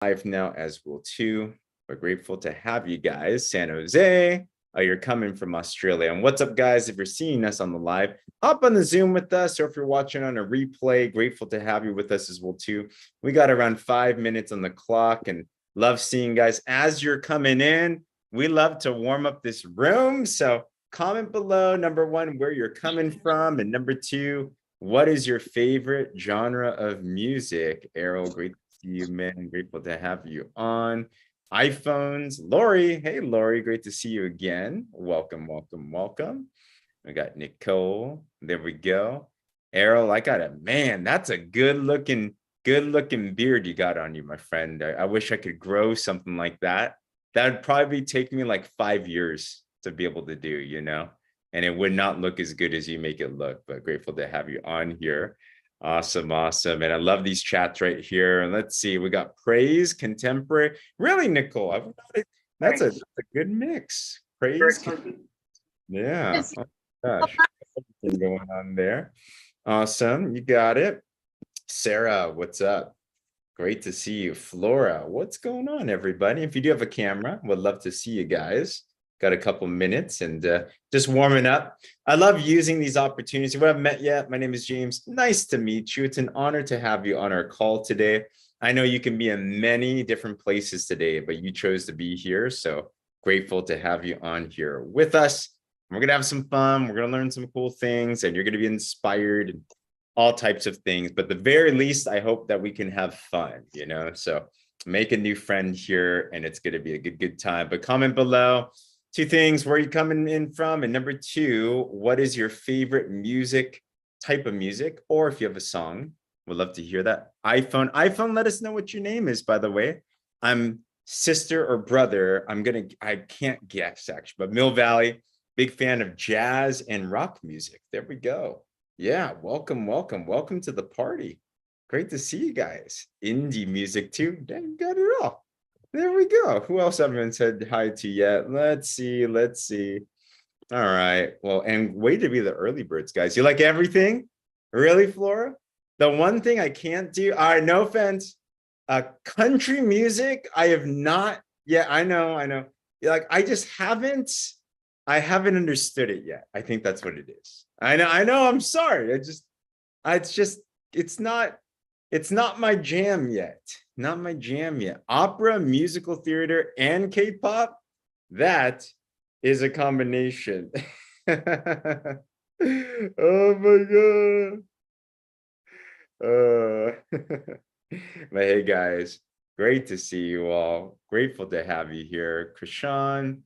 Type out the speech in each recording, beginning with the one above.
live now as well too. We're grateful to have you guys. San Jose, you're coming from Australia. And what's up, guys? If you're seeing us on the live, hop on the Zoom with us, or if you're watching on a replay, grateful to have you with us as well too. We got around 5 minutes on the clock and love seeing guys as you're coming in. We love to warm up this room. So comment below, number one, where you're coming from, and number two, what is your favorite genre of music? Errol, great to see you, man. Grateful to have you on. iPhones, Lori. Hey, Lori, great to see you again. Welcome, welcome, welcome. We got Nicole. There we go. Errol, I got a man. That's a good looking beard you got on you, my friend. I wish I could grow something like that. That would probably take me like 5 years to be able to do, you know? And it would not look as good as you make it look, but grateful to have you on here. Awesome, awesome. And I love these chats right here. And let's see, we got praise, contemporary. Really, Nicole, that's a good mix. Praise. Yeah. Oh, gosh. Everything going on there. Awesome. You got it. Sarah, what's up? Great to see you. Flora, what's going on, everybody? If you do have a camera, would love to see you guys. Got a couple minutes and just warming up. I love using these opportunities. If we haven't met yet, my name is James. Nice to meet you. It's an honor to have you on our call today. I know you can be in many different places today, but you chose to be here. So grateful to have you on here with us. We're going to have some fun. We're going to learn some cool things, and you're going to be inspired and all types of things. But at the very least, I hope that we can have fun, you know? So make a new friend here, and it's going to be a good time. But comment below. 2 things, where are you coming in from? And number 2, what is your favorite music, type of music? Or if you have a song, we'd love to hear that. iPhone, let us know what your name is, by the way. I'm sister or brother. I can't guess actually, but Mill Valley, big fan of jazz and rock music. There we go. Yeah, welcome to the party. Great to see you guys. Indie music too. Dang, got it all. There we go. Who else haven't said hi to yet? Let's see. All right. Well, and way to be the early birds, guys. You like everything? Really, Flora? The one thing I can't do, all right, no offense. Country music, I have not. Yeah, I know. Like, I haven't understood it yet. I think that's what it is. I know, I'm sorry. It's not my jam yet. Not my jam yet. Opera, musical theater, and K-pop, that is a combination. Oh my God. But hey, guys, great to see you all. Grateful to have you here. Krishan,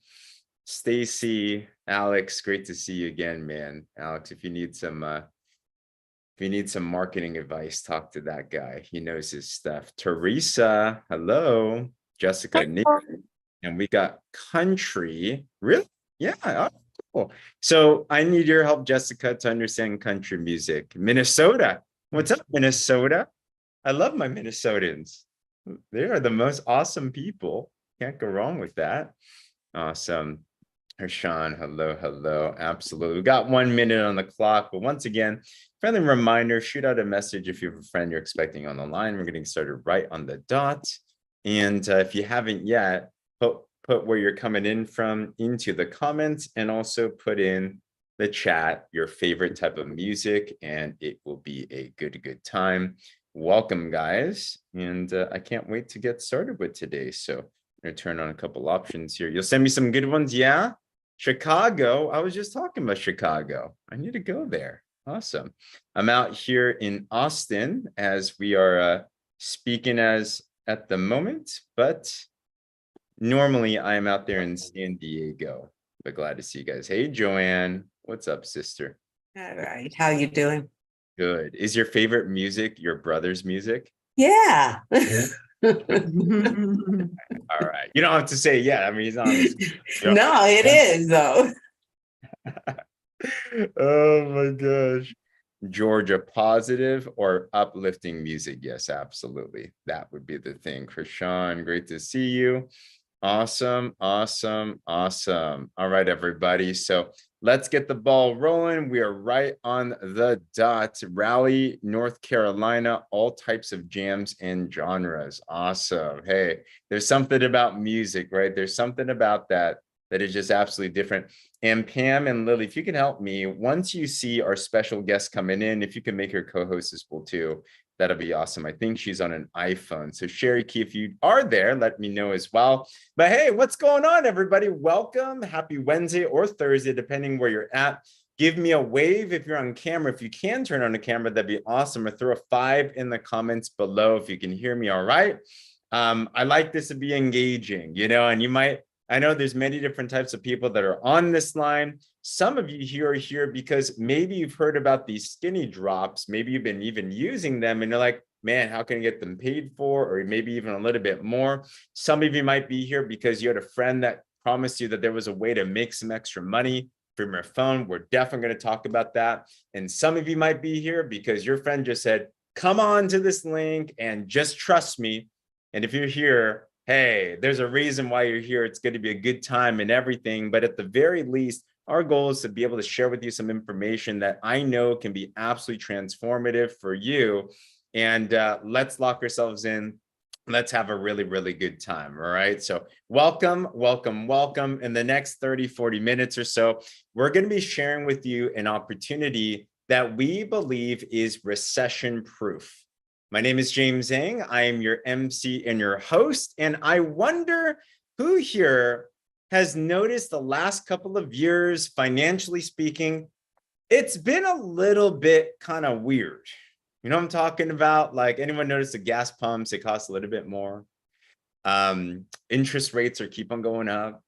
Stacy, Alex, great to see you again, man. Alex, if you need some marketing advice, talk to that guy. He knows his stuff. Teresa, hello. Jessica, Nick, and we got country. Really? Yeah. Oh, cool. So I need your help, Jessica, to understand country music. Minnesota. What's up, Minnesota? I love my Minnesotans. They are the most awesome people. Can't go wrong with that. Awesome. Sean, hello. Absolutely. We got 1 minute on the clock, but once again, friendly reminder, shoot out a message if you have a friend you're expecting on the line. We're getting started right on the dot. And if you haven't yet, put where you're coming in from into the comments, and also put in the chat your favorite type of music, and it will be a good time. Welcome, guys. And I can't wait to get started with today. So I'm going to turn on a couple options here. You'll send me some good ones. Yeah. Chicago. I was just talking about Chicago. I need to go there. Awesome. I'm out here in Austin as we are speaking as at the moment, but normally I am out there in San Diego. But glad to see you guys. Hey, Joanne. What's up, sister? All right. How you doing? Good. Is your favorite music your brother's music? Yeah. All right. You don't have to say yeah. I mean, he's honest. No, it is though. Oh my gosh. Georgia, positive or uplifting music? Yes, absolutely. That would be the thing. Krishan, great to see you. Awesome. All right, everybody. So let's get the ball rolling. We are right on the dot. Raleigh, North Carolina, all types of jams and genres. Awesome. Hey, there's something about music, right? There's something about that is just absolutely different. And Pam and Lily, if you can help me, once you see our special guest coming in, if you can make her co-host as well too, that'll be awesome. I think she's on an iPhone. So Sherry Keye, if you are there, let me know as well. But hey, what's going on, everybody? Welcome. Happy Wednesday or Thursday, depending where you're at. Give me a wave if you're on camera. If you can turn on the camera, that'd be awesome. Or throw a 5 in the comments below if you can hear me all right. I like this to be engaging, and you might, I know there's many different types of people that are on this line. Some of you here are here because maybe you've heard about these skinny drops. Maybe you've been even using them and you're like, man, how can I get them paid for? Or maybe even a little bit more. Some of you might be here because you had a friend that promised you that there was a way to make some extra money from your phone. We're definitely going to talk about that. And some of you might be here because your friend just said, come on to this link and just trust me. And if you're here, hey, there's a reason why you're here. It's going to be a good time and everything. But at the very least, our goal is to be able to share with you some information that I know can be absolutely transformative for you. And let's lock ourselves in. Let's have a really, really good time. All right. So welcome, welcome, welcome. In the next 30, 40 minutes or so, we're going to be sharing with you an opportunity that we believe is recession proof. My name is James Zhang. I am your MC and your host. And I wonder who here has noticed the last couple of years, financially speaking, it's been a little bit kind of weird. You know what I'm talking about? Like, anyone notice the gas pumps, they cost a little bit more. Interest rates are keep on going up.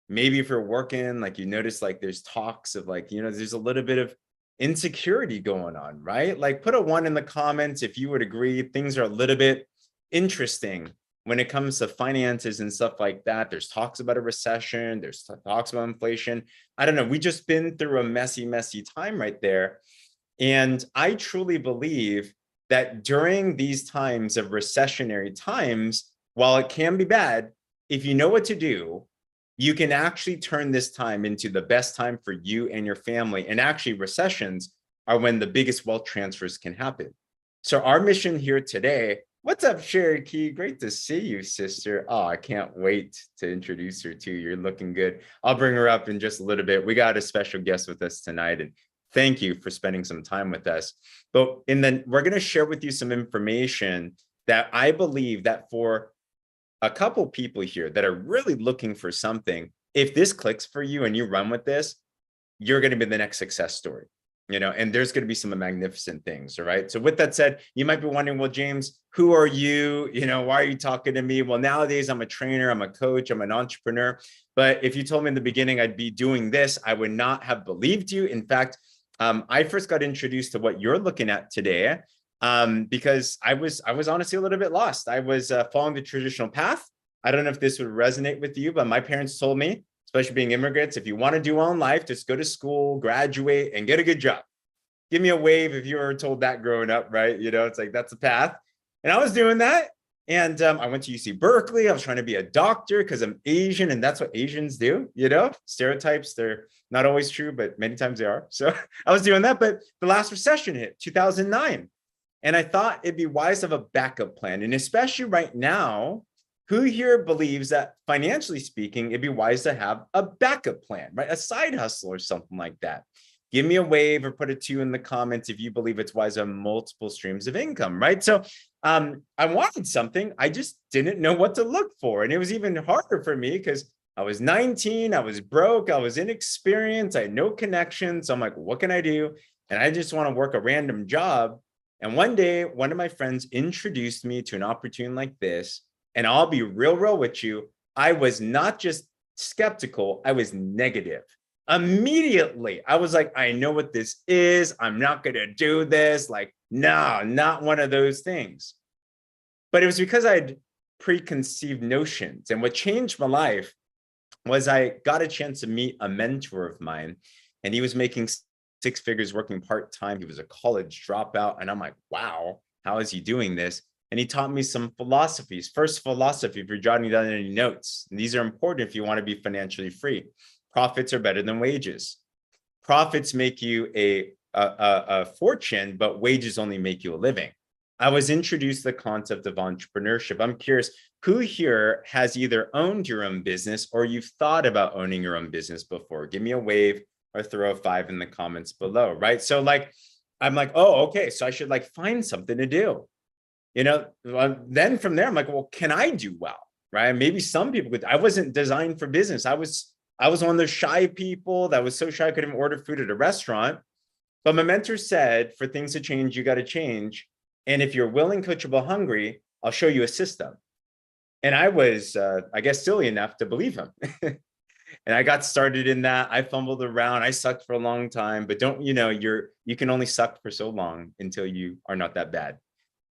Maybe if you're working, like you notice like there's talks of like, there's a little bit of insecurity going on, right? Like put a 1 in the comments if you would agree things are a little bit interesting when it comes to finances and stuff like that. There's talks about a recession, there's talks about inflation. I don't know, we just been through a messy time right there. And I truly believe that during these times of recessionary times, while it can be bad, if you know what to do, you can actually turn this time into the best time for you and your family. And actually, recessions are when the biggest wealth transfers can happen. So our mission here today, what's up, Sherry Keye? Great to see you, sister. Oh, I can't wait to introduce her to you. You're looking good. I'll bring her up in just a little bit. We got a special guest with us tonight, and thank you for spending some time with us. But we're going to share with you some information that I believe that for a couple people here that are really looking for something, if this clicks for you and you run with this, you're going to be the next success story, and there's going to be some magnificent things. All right. So with that said, you might be wondering, well, James, who are you? Why are you talking to me? Well, nowadays I'm a trainer, I'm a coach, I'm an entrepreneur. But if you told me in the beginning I'd be doing this, I would not have believed you. In fact, I first got introduced to what you're looking at today because I was honestly a little bit lost. I was following the traditional path. I don't know if this would resonate with you, but my parents told me, especially being immigrants, if you want to do well in life, just go to school, graduate, and get a good job. Give me a wave if you were told that growing up, right? It's like, that's the path. And I was doing that. And I went to UC Berkeley. I was trying to be a doctor because I'm Asian, and that's what Asians do. Stereotypes, they're not always true, but many times they are. So I was doing that. But the last recession hit, 2009. And I thought it'd be wise to have a backup plan. And especially right now, who here believes that financially speaking, it'd be wise to have a backup plan, right? A side hustle or something like that. Give me a wave or put a 2 in the comments if you believe it's wise to have multiple streams of income, right? So I wanted something. I just didn't know what to look for. And it was even harder for me because I was 19, I was broke, I was inexperienced, I had no connections. So I'm like, what can I do? And I just want to work a random job. And one day, one of my friends introduced me to an opportunity like this. And I'll be real with you. I was not just skeptical, I was negative. Immediately, I was like, I know what this is. I'm not going to do this. Like, no, not one of those things. But it was because I had preconceived notions. And what changed my life was I got a chance to meet a mentor of mine, and he was making 6 figures working part-time. He was a college dropout. And I'm like, wow, how is he doing this? And he taught me some philosophies. First philosophy, if you're jotting down any notes, and these are important if you want to be financially free. Profits are better than wages. profits make you a fortune, but wages only make you a living. I was introduced to the concept of entrepreneurship. I'm curious, who here has either owned your own business or you've thought about owning your own business before? Give me a wave or throw a 5 in the comments below, right? So like, I'm like, oh, okay, so I should like find something to do. Then from there, I'm like, well, can I do well, right? Maybe some people could. I wasn't designed for business. I was one of those shy people that was so shy I couldn't even order food at a restaurant. But my mentor said, for things to change, you got to change. And if you're willing, coachable, hungry, I'll show you a system. And I was, I guess, silly enough to believe him. And I got started in that. I fumbled around. I sucked for a long time, but you can only suck for so long until you are not that bad.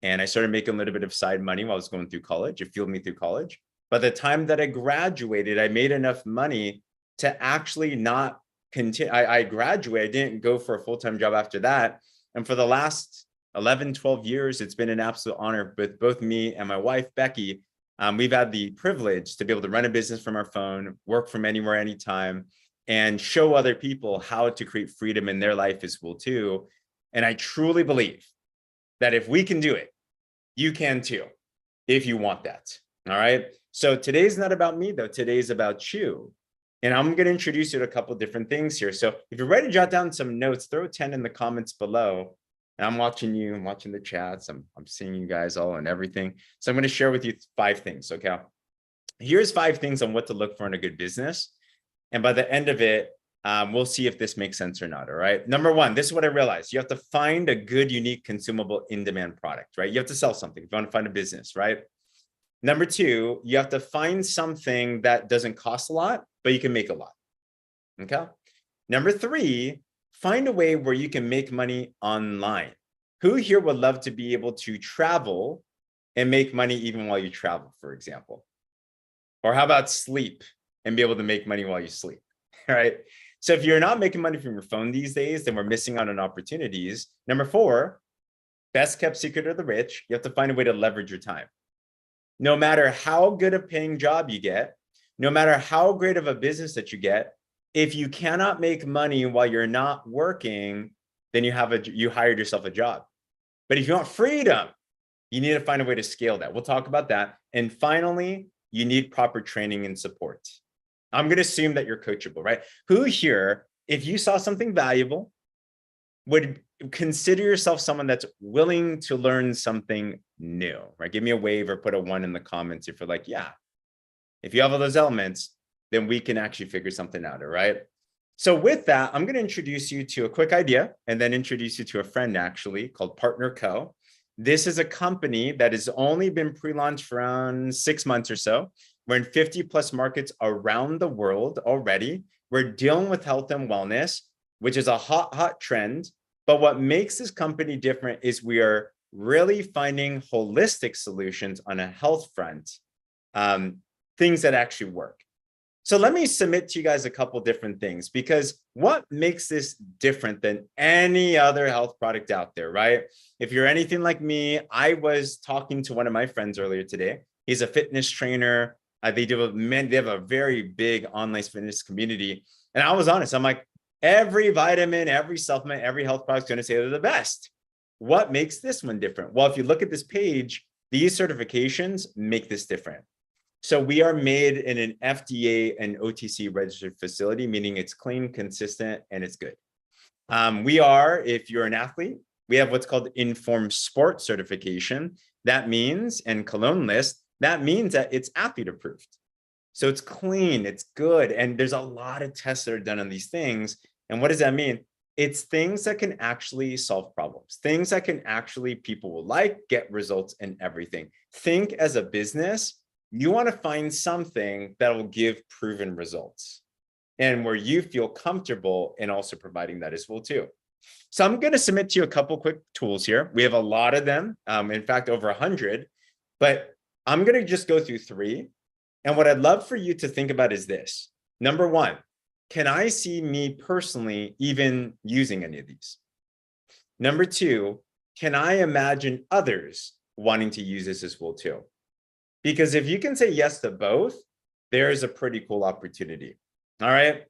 And I started making a little bit of side money while I was going through college. It fueled me through college. By the time that I graduated, I made enough money to actually not continue. I graduated. I didn't go for a full-time job after that. And for the last 11, 12 years, it's been an absolute honor with both me and my wife, Becky. We've had the privilege to be able to run a business from our phone, work from anywhere, anytime, and show other people how to create freedom in their life as well, too. And I truly believe that if we can do it, you can too, if you want that. All right. So today's not about me, though. Today's about you. And I'm going to introduce you to a couple different things here. So if you're ready to jot down some notes, throw 10 in the comments below. And I'm watching you, I'm watching the chats. I'm seeing you guys all and everything. So I'm going to share with you 5 things. Okay. Here's 5 things on what to look for in a good business. And by the end of it, we'll see if this makes sense or not. All right. Number 1, this is what I realized. You have to find a good, unique, consumable, in-demand product, right? You have to sell something if you want to find a business, right? Number 2, you have to find something that doesn't cost a lot, but you can make a lot. Okay. Number 3, find a way where you can make money online. Who here would love to be able to travel and make money even while you travel, for example? Or how about sleep and be able to make money while you sleep? All right. So if you're not making money from your phone these days, then we're missing out on opportunities. Number 4, best kept secret of the rich, you have to find a way to leverage your time. No matter how good a paying job you get, no matter how great of a business that you get, if you cannot make money while you're not working, then you hired yourself a job. But if you want freedom, you need to find a way to scale that. We'll talk about that. And finally, you need proper training and support. I'm going to assume that you're coachable, right? Who here, if you saw something valuable, would consider yourself someone that's willing to learn something new, right? Give me a wave or put a 1 in the comments if you're like, yeah, if you have all those elements, then we can actually figure something out, all right? So with that, I'm going to introduce you to a quick idea and then introduce you to a friend actually called Partner Co. This is a company that has only been pre-launched for around 6 months or so. We're in 50 plus markets around the world already. We're dealing with health and wellness, which is a hot trend. But what makes this company different is we are really finding holistic solutions on a health front, things that actually work. So let me submit to you guys a couple different things, because what makes this different than any other health product out there, right? If you're anything like me, I was talking to one of my friends earlier today. He's a fitness trainer. They have a very big online fitness community. And I was honest. I'm like, every vitamin, every supplement, every health product is going to say they're the best. What makes this one different? Well, if you look at this page, these certifications make this different. So we are made in an FDA and OTC registered facility, meaning it's clean, consistent, and it's good. We are, if you're an athlete, we have what's called Informed Sport certification. That means, and Cologne list, that means that it's athlete approved. So it's clean, it's good. And there's a lot of tests that are done on these things. And what does that mean? It's things that can actually solve problems, things that can actually people will like, get results and everything. Think as a business, you want to find something that will give proven results and where you feel comfortable in also providing that as well too. So I'm going to submit to you a couple quick tools here. We have a lot of them, in fact, over 100, but I'm going to just go through 3. And what I'd love for you to think about is this. Number 1, can I see me personally even using any of these? Number 2, can I imagine others wanting to use this as well too? Because if you can say yes to both, there is a pretty cool opportunity. All right.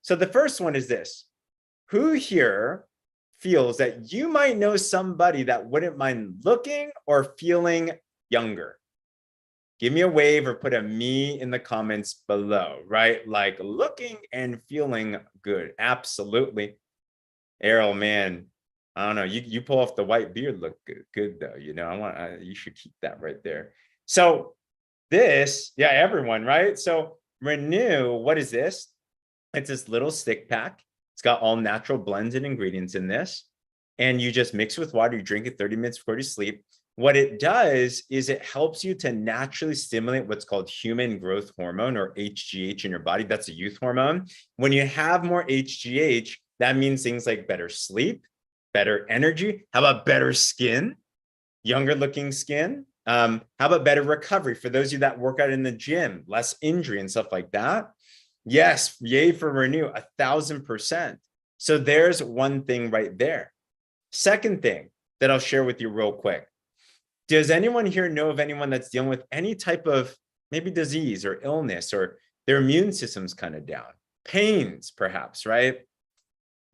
So the first one is this. Who here feels that you might know somebody that wouldn't mind looking or feeling younger? Give me a wave or put a me in the comments below, right? Like looking and feeling good. Absolutely. Errol, man, I don't know. You pull off the white beard, look good though. You know, you should keep that right there. So this, yeah, everyone, right? So Renew, what is this? It's this little stick pack. It's got all natural blends and ingredients in this. And you just mix with water, you drink it 30 minutes before you sleep. What it does is it helps you to naturally stimulate what's called human growth hormone, or HGH, in your body. That's a youth hormone. When you have more HGH, that means things like better sleep, better energy. How about better skin, younger looking skin? How about better recovery for those of you that work out in the gym, less injury and stuff like that? Yes, yay for Renew, 1,000%. So there's one thing right there. Second thing that I'll share with you real quick. Does anyone here know of anyone that's dealing with any type of maybe disease or illness, or their immune system's kind of down? Pains, perhaps, right?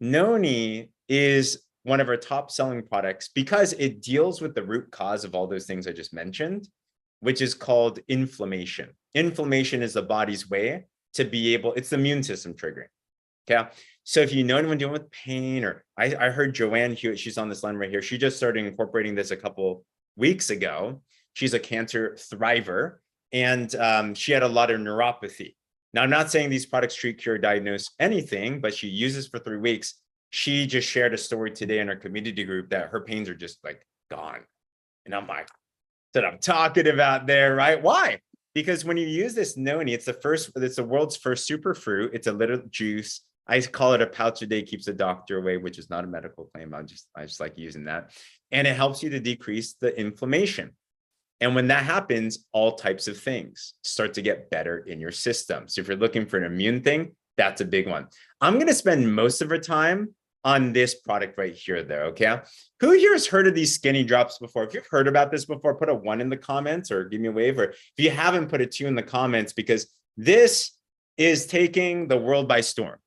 Noni is one of our top selling products because it deals with the root cause of all those things I just mentioned, which is called inflammation. Inflammation is the body's way to be able, it's the immune system triggering. Okay. So if you know anyone dealing with pain, or I heard Joanne Hewitt, she's on this line right here. She just started incorporating this a couple weeks ago. She's a cancer thriver, and she had a lot of neuropathy. Now, I'm not saying these products treat, cure, diagnose anything, but she uses for 3 weeks. She just shared a story today in our community group that her pains are just like gone. And I'm like, that I'm talking about there, right? Why? Because when you use this noni, it's the world's first superfruit. It's a little juice. I call it a pouch a day keeps the doctor away, which is not a medical claim. I just like using that. And it helps you to decrease the inflammation. And when that happens, all types of things start to get better in your system. So if you're looking for an immune thing, that's a big one. I'm going to spend most of our time on this product right here, though. Okay. Who here has heard of these skinny drops before? If you've heard about this before, put a 1 in the comments or give me a wave. Or if you haven't, put a 2 in the comments, because this is taking the world by storm.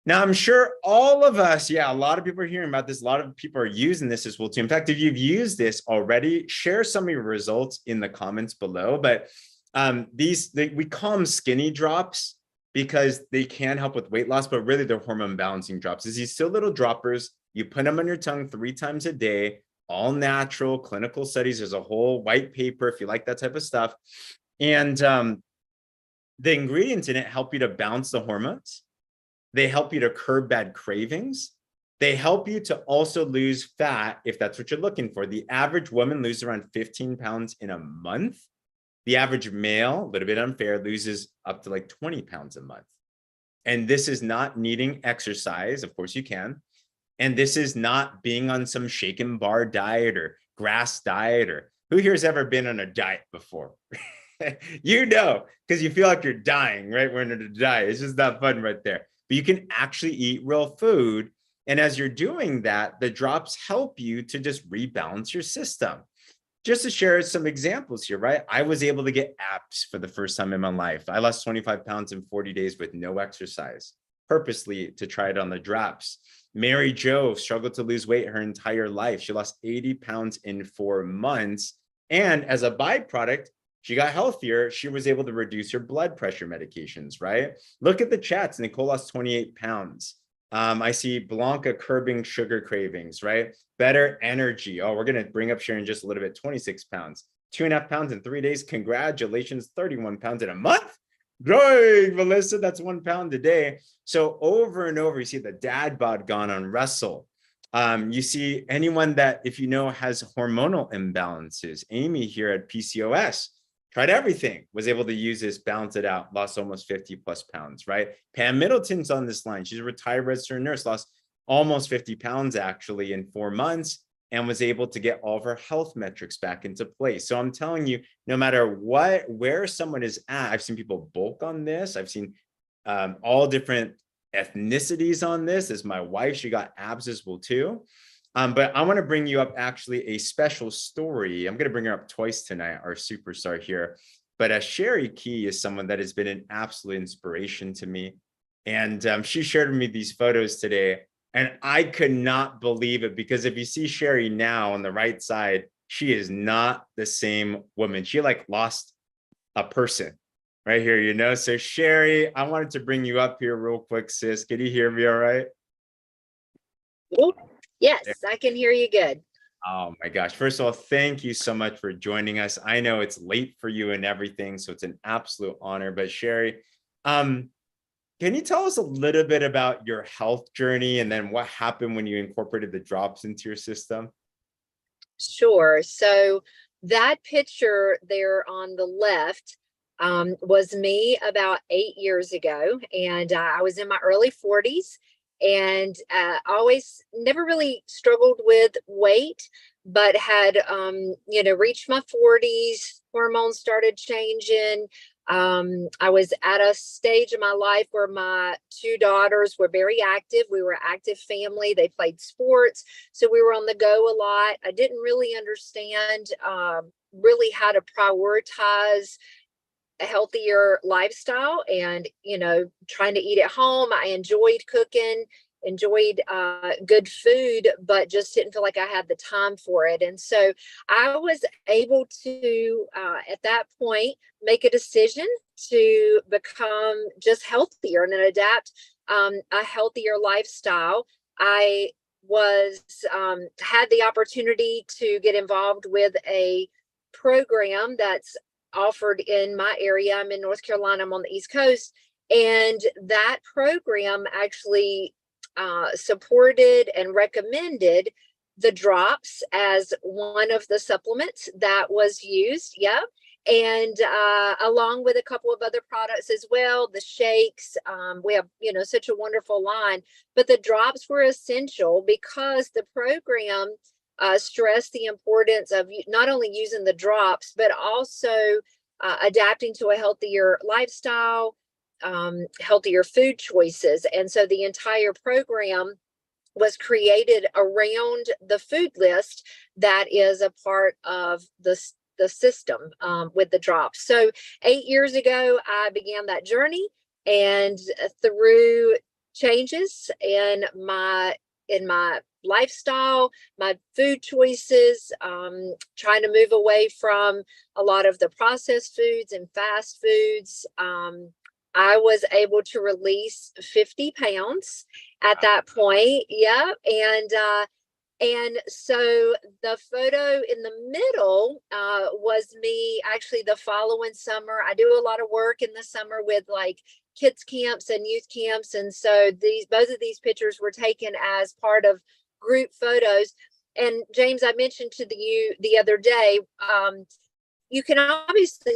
Now, I'm sure all of us, yeah, a lot of people are hearing about this. A lot of people are using this as well too. In fact, if you've used this already, share some of your results in the comments below. But we call them skinny drops because they can help with weight loss, but really they're hormone balancing drops. Is these still little droppers. You put them on your tongue 3 times a day, all natural clinical studies. There's a whole white paper if you like that type of stuff. And the ingredients in it help you to balance the hormones. They help you to curb bad cravings. They help you to also lose fat if that's what you're looking for. The average woman loses around 15 pounds in a month. The average male, a little bit unfair, loses up to like 20 pounds a month. And this is not needing exercise. Of course you can. And this is not being on some shake and bar diet or grass diet, or who here has ever been on a diet before? You know, because you feel like you're dying, right? We're in a diet. It's just not fun right there. But you can actually eat real food. And as you're doing that, the drops help you to just rebalance your system. Just to share some examples here, right? I was able to get abs for the first time in my life. I lost 25 pounds in 40 days with no exercise, purposely to try it on the drops. Mary Jo struggled to lose weight her entire life. She lost 80 pounds in 4 months. And as a byproduct, she got healthier. She was able to reduce her blood pressure medications, right? Look at the chats. Nicole lost 28 pounds. I see Blanca curbing sugar cravings, right? Better energy. Oh, we're going to bring up Sharon just a little bit. 26 pounds, 2.5 pounds in 3 days. Congratulations. 31 pounds in a month. Great, Melissa. That's 1 pound a day. So over and over, you see the dad bod gone on Wrestle. You see anyone that, if you know, has hormonal imbalances. Amy here at PCOS. Tried everything, was able to use this, balance it out, lost almost 50 plus pounds, right? Pam Middleton's on this line. She's a retired registered nurse, lost almost 50 pounds actually in 4 months, and was able to get all of her health metrics back into place. So I'm telling you, no matter where someone is at, I've seen people bulk on this. I've seen all different ethnicities on this. As my wife, she got abs as well too. But I want to bring you up actually a special story. I'm going to bring her up twice tonight, our superstar here. But Sherry Keye is someone that has been an absolute inspiration to me. And she shared with me these photos today, and I could not believe it, because if you see Sherry now on the right side, she is not the same woman. She like lost a person right here, you know? So Sherry, I wanted to bring you up here real quick, sis. Can you hear me all right? Yes, I can hear you good. Oh my gosh. First of all, thank you so much for joining us. I know it's late for you and everything, so it's an absolute honor. But Sherry, can you tell us a little bit about your health journey and then what happened when you incorporated the drops into your system? Sure. So that picture there on the left was me about 8 years ago, and I was in my early 40s, and always never really struggled with weight, but had reached my 40s, hormones started changing. I was at a stage in my life where my two daughters were very active. We were an active family. They played sports, so we were on the go a lot. I didn't really understand really how to prioritize a healthier lifestyle, and trying to eat at home. I enjoyed cooking, enjoyed good food, but just didn't feel like I had the time for it. And so I was able to at that point make a decision to become just healthier and adapt a healthier lifestyle. I was had the opportunity to get involved with a program that's offered in my area. I'm in North Carolina. I'm on the East Coast. And that program actually supported and recommended the drops as one of the supplements that was used. Yep. And along with a couple of other products as well, the shakes. We have, such a wonderful line, but the drops were essential because the program stress the importance of not only using the drops, but also adapting to a healthier lifestyle, healthier food choices. And so the entire program was created around the food list that is a part of the system with the drops. So 8 years ago, I began that journey, and through changes in my lifestyle, my food choices, trying to move away from a lot of the processed foods and fast foods. I was able to release 50 pounds at that point. Yeah. And so the photo in the middle was me actually the following summer. I do a lot of work in the summer with like kids camps and youth camps. And so both of these pictures were taken as part of group photos. And James, I mentioned to you the other day, you can obviously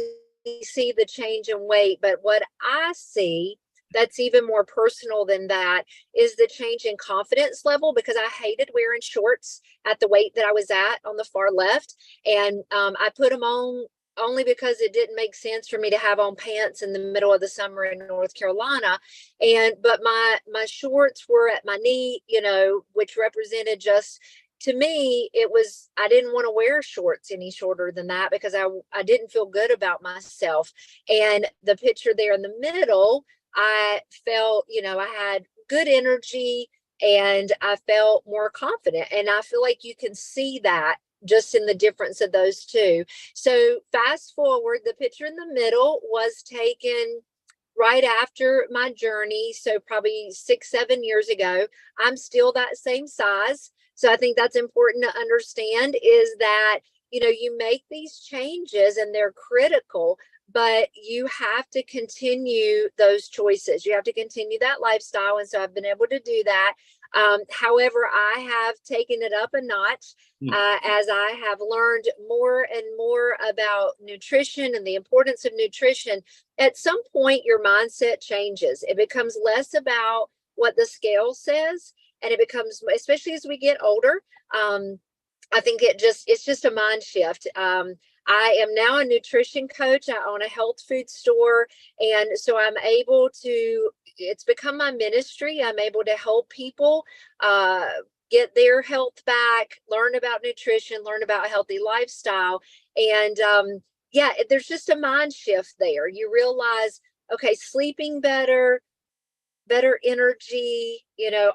see the change in weight, but what I see that's even more personal than that is the change in confidence level, because I hated wearing shorts at the weight that I was at on the far left. And I put them on only because it didn't make sense for me to have on pants in the middle of the summer in North Carolina. But my shorts were at my knee, which represented just, to me, it was, I didn't want to wear shorts any shorter than that because I didn't feel good about myself. And the picture there in the middle, I felt, I had good energy and I felt more confident. And I feel like you can see that just in the difference of those two. So fast forward, the picture in the middle was taken right after my journey. So probably 6-7 years ago. I'm still that same size. So I think that's important to understand, is that, you make these changes and they're critical, but you have to continue those choices. You have to continue that lifestyle. And so I've been able to do that. However, I have taken it up a notch as I have learned more and more about nutrition and the importance of nutrition. At some point, your mindset changes. It becomes less about what the scale says, and it becomes, especially as we get older, I think it's just a mind shift. I am now a nutrition coach. I own a health food store. And so I'm able to, it's become my ministry. I'm able to help people get their health back, learn about nutrition, learn about a healthy lifestyle. And there's just a mind shift there. You realize, okay, sleeping better, better energy,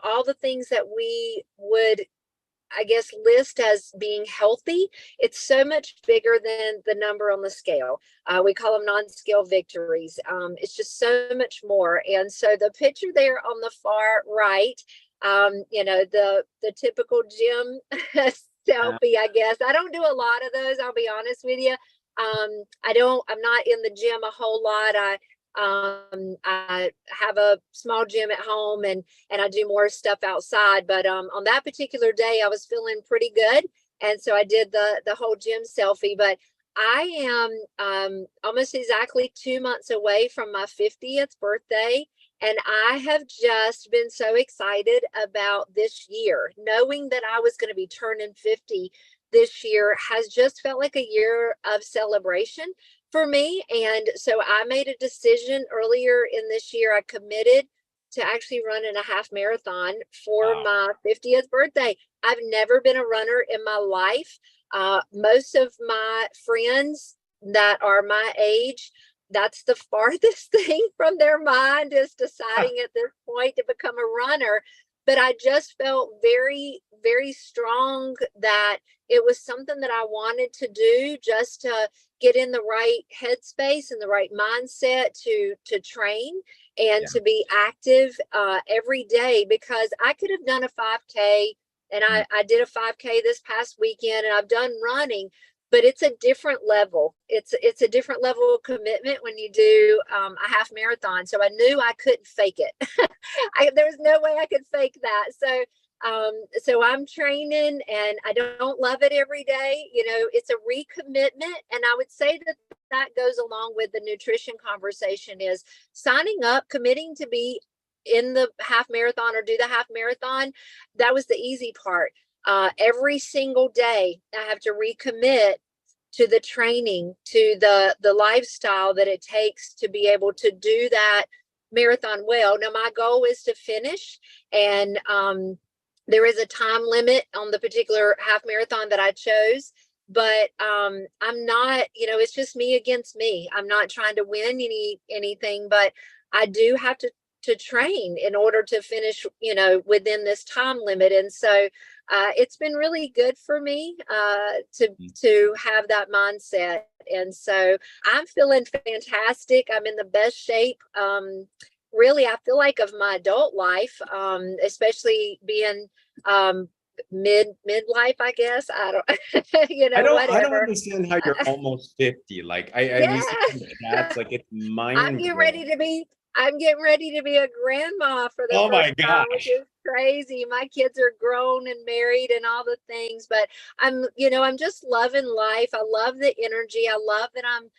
all the things that we would, I guess, list as being healthy. It's so much bigger than the number on the scale. We call them non-scale victories. It's just so much more. And so the picture there on the far right, the typical gym selfie, I guess. I don't do a lot of those, I'll be honest with you. I'm not in the gym a whole lot. I have a small gym at home, and I do more stuff outside. But on that particular day, I was feeling pretty good, and so I did the whole gym selfie. But I am almost exactly 2 months away from my 50th birthday, and I have just been so excited about this year. Knowing that I was going to be turning 50 this year has just felt like a year of celebration for me. And so I made a decision earlier in this year. I committed to actually running a half marathon for my 50th birthday. I've never been a runner in my life. Most of my friends that are my age, that's the farthest thing from their mind, is deciding at this point to become a runner. But I just felt very, very strong that it was something that I wanted to do, just to get in the right headspace and the right mindset to train and to be active every day. Because I could have done a 5K, and I did a 5K this past weekend, and I've done running, but it's a different level. It's a different level of commitment when you do a half marathon. So I knew I couldn't fake it. There's no way I could fake that. So I'm training, and I don't love it every day. It's a recommitment. And I would say that goes along with the nutrition conversation, is signing up, committing to be in the half marathon or do the half marathon. That was the easy part. Every single day I have to recommit to the training, to the lifestyle that it takes to be able to do that marathon well. Now, my goal is to finish, and there is a time limit on the particular half marathon that I chose, but I'm not, it's just me against me. I'm not trying to win anything, but I do have to train in order to finish, within this time limit. And so it's been really good for me to have that mindset. And so I'm feeling fantastic. I'm in the best shape. Really, I feel like, of my adult life, especially being midlife, I guess. I don't, I don't whatever. understand how you're almost 50. Like we see stats, like it's I'm getting ready to be a grandma for the Oh my first time, which gosh. is crazy. My kids are grown and married and all the things, but I'm just loving life. I love the energy. I love that I'm,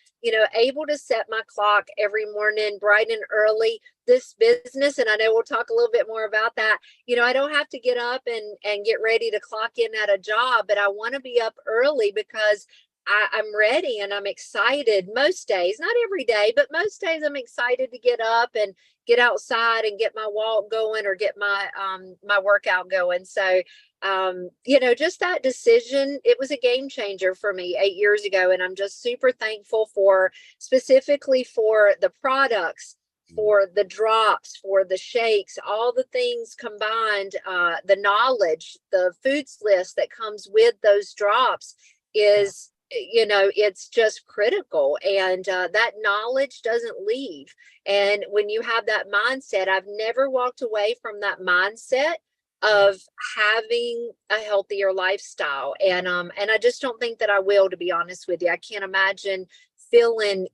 able to set my clock every morning bright and early. This business, and I know we'll talk a little bit more about that. I don't have to get up and get ready to clock in at a job, but I want to be up early because I'm ready and I'm excited most days, not every day, but most days I'm excited to get up and get outside and get my walk going or get my my workout going. So, just that decision, it was a game changer for me 8 years ago. And I'm just super thankful specifically for the products, for the drops, for the shakes, all the things combined, the knowledge, the foods list that comes with those drops is, it's just critical. And that knowledge doesn't leave. And when you have that mindset, I've never walked away from that mindset of having a healthier lifestyle. And I just don't think that I will, to be honest with you. I can't imagine feeling,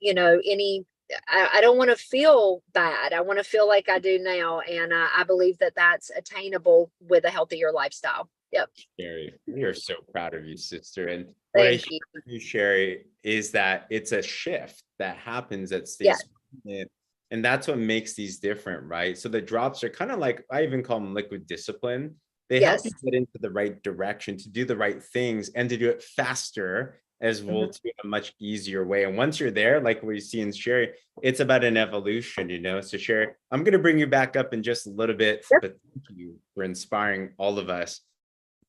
I don't want to feel bad. I want to feel like I do now. And I believe that that's attainable with a healthier lifestyle. Yep. Sherry, we are so proud of you, sister. And what I Thank hear you. from you, Sherry, is that it's a shift that happens that stays permanent. And that's what makes these different, right? So the drops are kind of like, I even call them liquid discipline. They help you get into the right direction, to do the right things, and to do it faster as well, to a much easier way. And once you're there, like we see in Sherry, it's about an evolution, So Sherry, I'm going to bring you back up in just a little bit, but thank you for inspiring all of us.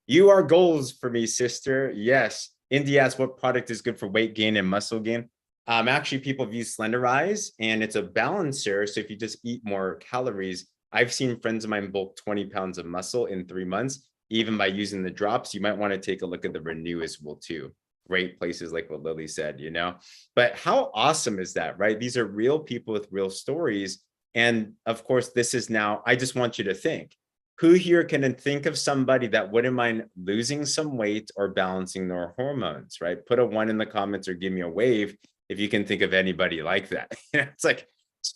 You are goals for me, sister. Yes. Indy asks what product is good for weight gain and muscle gain. Actually, people have used Slenderize, and it's a balancer. So if you just eat more calories, I've seen friends of mine bulk 20 pounds of muscle in 3 months, even by using the drops. You might want to take a look at the Renew as well too. Great places like what Lily said, you know, but how awesome is that, right? These are real people with real stories. And of course, this is now, I just want you to think, who here can think of somebody that wouldn't mind losing some weight or balancing their hormones, right? Put a 1 in the comments or give me a wave if you can think of anybody like that. It's like,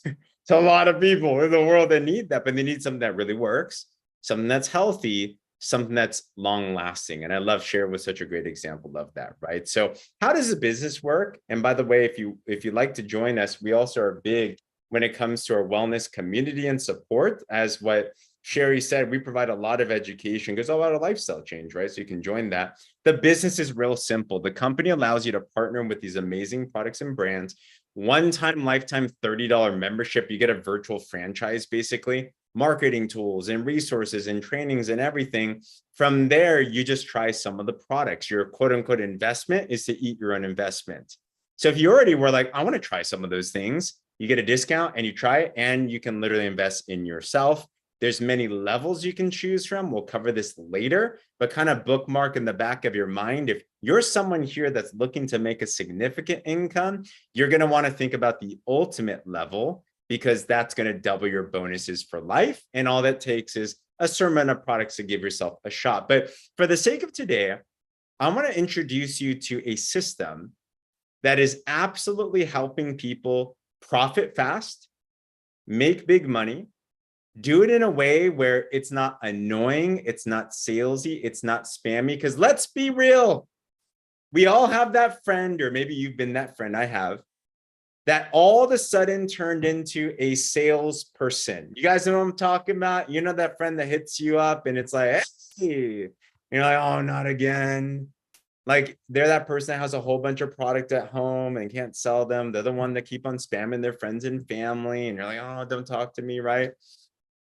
it's a lot of people in the world that need that, but they need something that really works, something that's healthy, something that's long lasting. And I love Cher was such a great example of that, right? So how does the business work? And by the way, if you'd like to join us, we also are big when it comes to our wellness community and support. As what Sherry said, we provide a lot of education because a lot of lifestyle change, right? So you can join that. The business is real simple. The company allows you to partner with these amazing products and brands. One-time lifetime $30 membership. You get a virtual franchise, basically, marketing tools and resources and trainings and everything. From there, you just try some of the products. Your quote unquote investment is to eat your own investment. So if you already were like, I want to try some of those things, you get a discount and you try it, and you can literally invest in yourself. There's many levels you can choose from. We'll cover this later, but kind of bookmark in the back of your mind. If you're someone here that's looking to make a significant income, you're going to want to think about the ultimate level, because that's going to double your bonuses for life. And all that takes is a certain amount of products to give yourself a shot. But for the sake of today, I want to introduce you to a system that is absolutely helping people profit fast, make big money, do it in a way where it's not annoying, it's not salesy, it's not spammy. Because let's be real, we all have that friend, or maybe you've been that friend, I have, that all of a sudden turned into a salesperson. You guys know what I'm talking about? You know that friend that hits you up and it's like, hey, you're like, oh, not again. Like they're that person that has a whole bunch of product at home and can't sell them. They're the one that keep on spamming their friends and family. And you're like, oh, don't talk to me, right?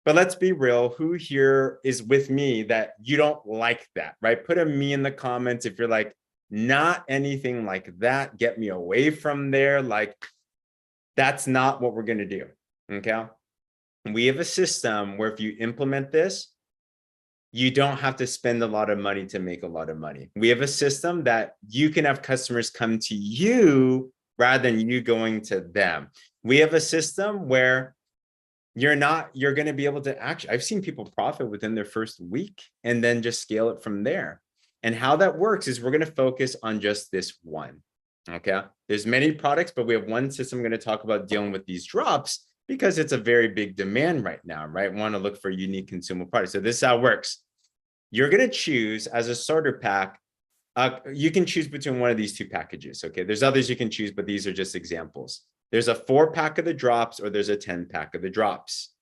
But let's be real, who here is with me that you don't like that, right? Put a me in the comments if you're like, not anything like that. Get me away from there. Like, that's not what we're going to do, okay? We have a system where if you implement this, you don't have to spend a lot of money to make a lot of money. We have a system that you can have customers come to you rather than you going to them. We have a system where you're going to be able to actually, I've seen people profit within their first week and then just scale it from there. And how that works is we're going to focus on just this one. Okay. There's many products, but we have one system I'm going to talk about dealing with these drops because it's a very big demand right now, right? Want to look for unique consumable products. So this is how it works. You're going to choose as a starter pack. You can choose between one of these 2 packages. Okay. There's others you can choose, but these are just examples. There's a 4-pack of the drops or there's a 10-pack of the drops.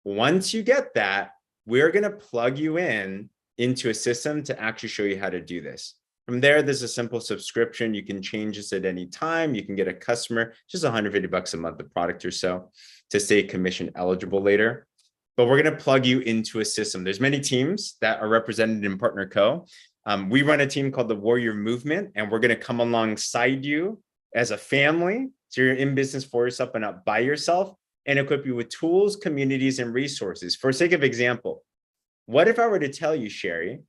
Once you get that, we're going to plug you in into a system to actually show you how to do this. From there, there's a simple subscription. You can change this at any time. You can get a customer, just $150 a month, the product or so, to stay commission eligible later. But we're going to plug you into a system. There's many teams that are represented in Partner Co. We run a team called the Warrior Movement, and we're going to come alongside you as a family. So you're in business for yourself and not by yourself, and equip you with tools, communities, and resources. For sake of example, what if I were to tell you, Sherry,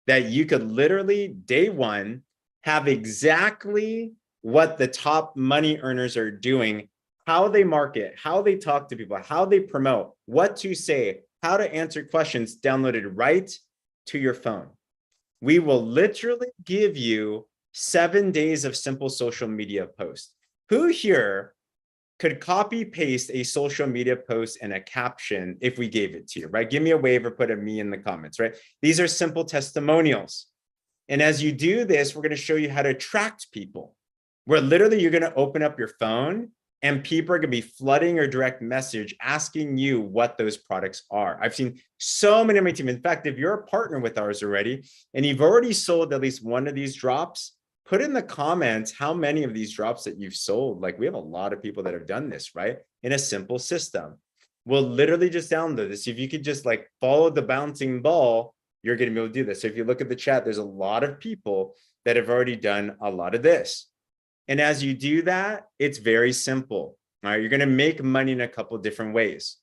that you could literally day one have exactly what the top money earners are doing, how they market, how they talk to people, how they promote, what to say, how to answer questions downloaded right to your phone. We will literally give you 7 days of simple social media posts. Who here could copy paste a social media post and a caption if we gave it to you, right? Give me a wave or put a me in the comments, right? These are simple testimonials. And as you do this, we're going to show you how to attract people, where literally you're going to open up your phone and people are going to be flooding your direct message asking you what those products are. I've seen so many of my team. In fact, if you're a partner with ours already and you've already sold at least one of these drops, put in the comments how many of these drops that you've sold. Like we have a lot of people that have done this, right? In a simple system. We'll literally just download this. If you could just like follow the bouncing ball, you're going to be able to do this. So if you look at the chat, there's a lot of people that have already done a lot of this. And as you do that, it's very simple. All right, you're going to make money in a couple of different ways.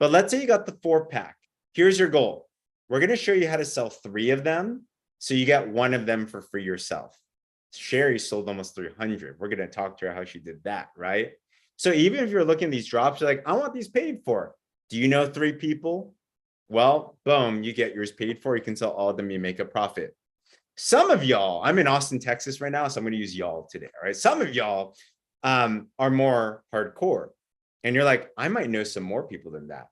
But let's say you got the 4-pack. Here's your goal. We're going to show you how to sell 3 of them. So you get 1 of them for free yourself. Sherry sold almost 300. We're going to talk to her how she did that, right? So even if you're looking at these drops, you're like, I want these paid for. Do you know 3 people? Well, boom, you get yours paid for. You can sell all of them. You make a profit. Some of y'all, I'm in Austin, Texas right now, so I'm going to use y'all today. All right. Some of y'all are more hardcore. And you're like, I might know some more people than that.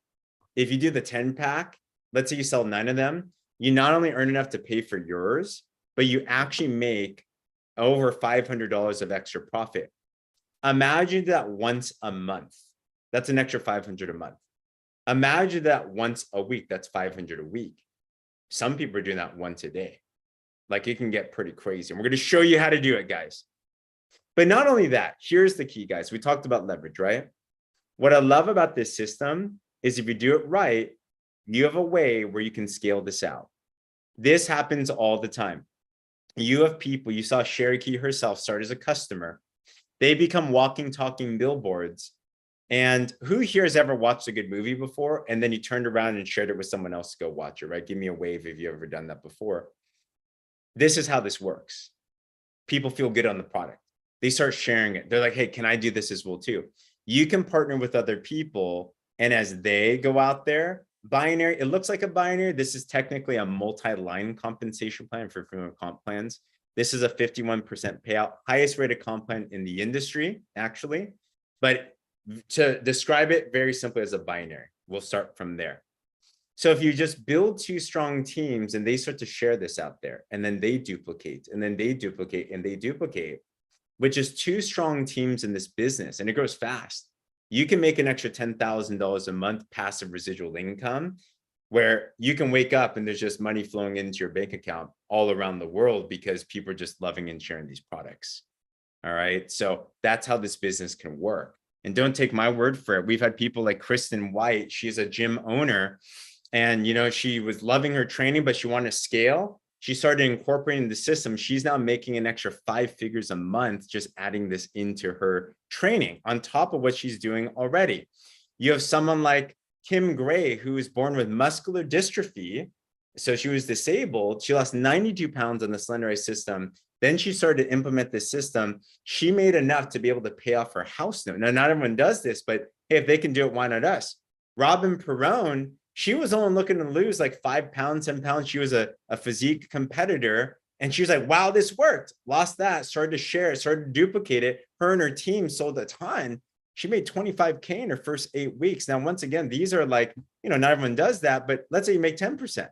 If you do the 10-pack, let's say you sell 9 of them, you not only earn enough to pay for yours, but you actually make over $500 of extra profit. Imagine that once a month. That's an extra $500 a month. Imagine that once a week. That's $500 a week. Some people are doing that once a day. Like, it can get pretty crazy. And we're going to show you how to do it, guys. But not only that, here's the key, guys. We talked about leverage, right? What I love about this system is if you do it right, you have a way where you can scale this out. This happens all the time. You have people, you saw Sherry Keye herself start as a customer. They become walking, talking billboards. And who here has ever watched a good movie before? And then you turned around and shared it with someone else to go watch it, right? Give me a wave if you've ever done that before. This is how this works. People feel good on the product. They start sharing it. They're like, hey, can I do this as well too? You can partner with other people. And as they go out there, binary, it looks like a binary. This is technically a multi-line compensation plan for premium comp plans. This is a 51% payout, highest rated comp plan in the industry, actually. But to describe it very simply as a binary, we'll start from there. So if you just build 2 strong teams and they start to share this out there, and then they duplicate, and then they duplicate, and they duplicate, which is 2 strong teams in this business, and it grows fast. You can make an extra $10,000 a month passive residual income, where you can wake up and there's just money flowing into your bank account all around the world because people are just loving and sharing these products. All right. So that's how this business can work. And don't take my word for it. We've had people like Kristen White. She's a gym owner. And, you know, she was loving her training, but she wanted to scale. She started incorporating the system. She's now making an extra 5 figures a month, just adding this into her training on top of what she's doing already. You have someone like Kim Gray, who was born with muscular dystrophy. So she was disabled. She lost 92 pounds on the Slenderized system. Then she started to implement this system. She made enough to be able to pay off her house note. Now, not everyone does this, but hey, if they can do it, why not us? Robin Perrone, she was only looking to lose like 5 pounds, 10 pounds. She was a physique competitor. And she was like, wow, this worked. Lost that, started to share it, started to duplicate it. Her and her team sold a ton. She made 25K in her first 8 weeks. Now, once again, these are like, you know, not everyone does that, but let's say you make 10%.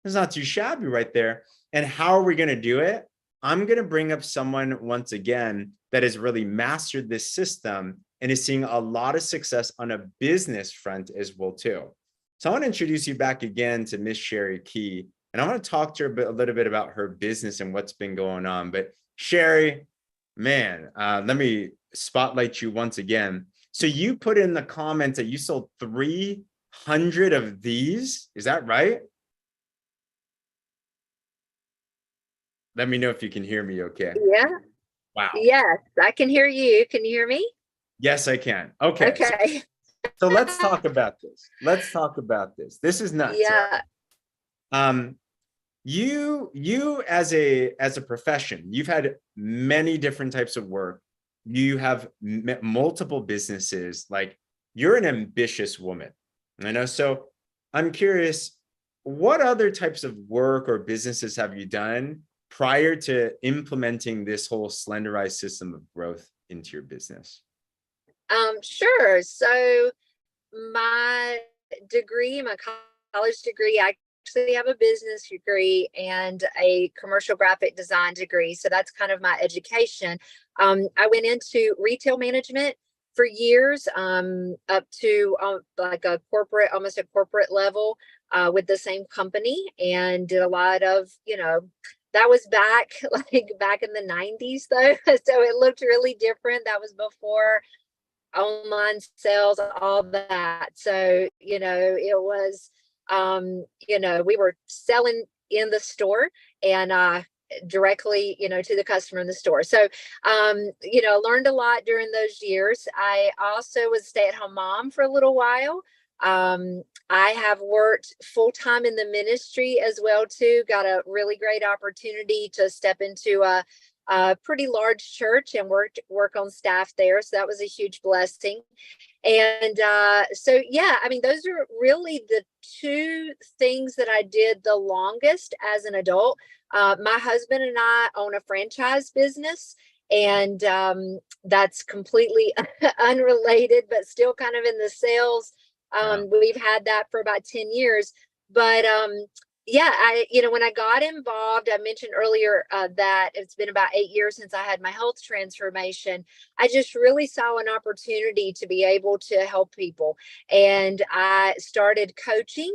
It's not too shabby right there. And how are we going to do it? I'm going to bring up someone once again that has really mastered this system and is seeing a lot of success on a business front as well too. So I want to introduce you back again to Miss Sherry Keye, and I want to talk to her a little bit about her business and what's been going on. But Sherry, man, let me spotlight you once again. So you put in the comments that you sold 300 of these. Is that right? Let me know if you can hear me okay. Yeah. Wow. Yes, I can hear you. Can you hear me? Yes, I can. Okay. Okay. So let's talk about this. Let's talk about this. This is nuts. Yeah. You as a profession, you've had many different types of work. You have multiple businesses. Like, you're an ambitious woman. I know. So I'm curious, what other types of work or businesses have you done prior to implementing this whole Slenderized system of growth into your business? Sure. So my degree, my college degree, I actually have a business degree and a commercial graphic design degree. So that's kind of my education. I went into retail management for years, up to like a corporate, almost a corporate level, with the same company, and did a lot of, you know, that was back back in the 90s though. So it looked really different. That was before online sales, all that. So, you know, it was, you know, we were selling in the store and directly, you know, to the customer in the store. So, you know, learned a lot during those years. I also was a stay-at-home mom for a little while. I have worked full-time in the ministry as well too. Got a really great opportunity to step into a pretty large church and work on staff there. So that was a huge blessing. And so, yeah, I mean, those are really the two things that I did the longest as an adult. My husband and I own a franchise business, and that's completely unrelated, but still kind of in the sales. We've had that for about 10 years. But yeah, when I got involved, I mentioned earlier that it's been about 8 years since I had my health transformation. I just really saw an opportunity to be able to help people. And I started coaching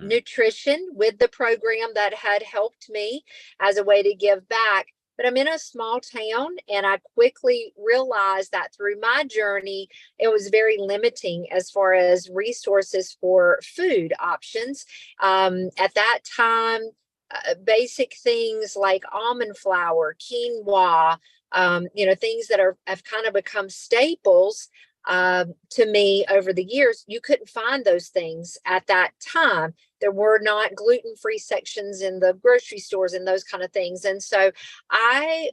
nutrition with the program that had helped me as a way to give back. But I'm in a small town, and I quickly realized that through my journey, it was very limiting as far as resources for food options. At that time, basic things like almond flour, quinoa, things that have kind of become staples to me over the years. You couldn't find those things at that time. There were not gluten-free sections in the grocery stores and those kind of things. And so I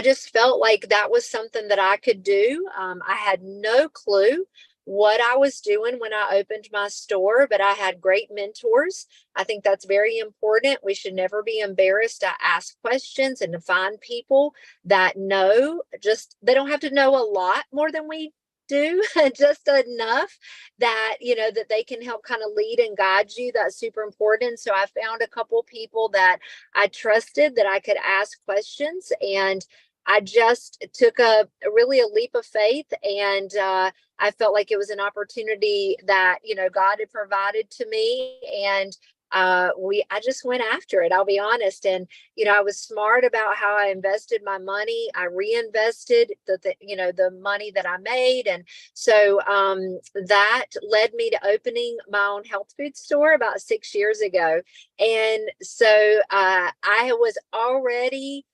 just felt like that was something that I could do. I had no clue what I was doing when I opened my store, but I had great mentors. I think that's very important. We should never be embarrassed to ask questions and to find people that know. Just they don't have to know a lot more than we do, just enough that that they can help kind of lead and guide you. That's super important. So I found a couple people that I trusted, that I could ask questions, and I just took really a leap of faith, and I felt like it was an opportunity that God had provided to me, and I just went after it. I'll be honest, and I was smart about how I invested my money. I reinvested the money that I made, and so that led me to opening my own health food store about 6 years ago. And so I was already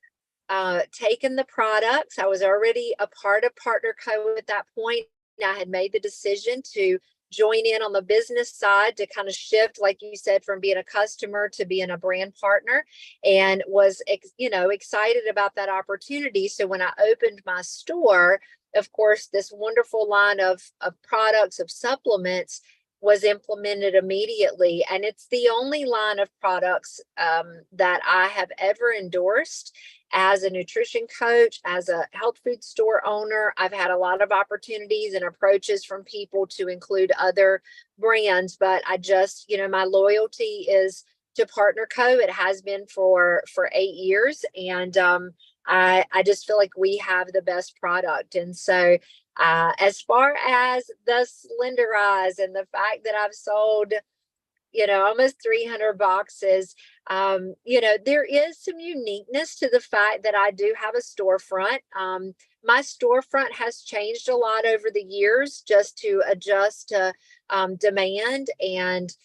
taken the products. I was already a part of Partner Co at that point. I had made the decision to join in on the business side to kind of shift, like you said, from being a customer to being a brand partner, and was excited about that opportunity. So when I opened my store, of course, this wonderful line of products, of supplements, was implemented immediately. And it's the only line of products that I have ever endorsed. As a nutrition coach, as a health food store owner, I've had a lot of opportunities and approaches from people to include other brands, but I just, my loyalty is to Partner Co. It has been for 8 years, and I just feel like we have the best product. And so as far as the Slenderize and the fact that I've sold almost 300 boxes. There is some uniqueness to the fact that I do have a storefront. My storefront has changed a lot over the years just to adjust to demand and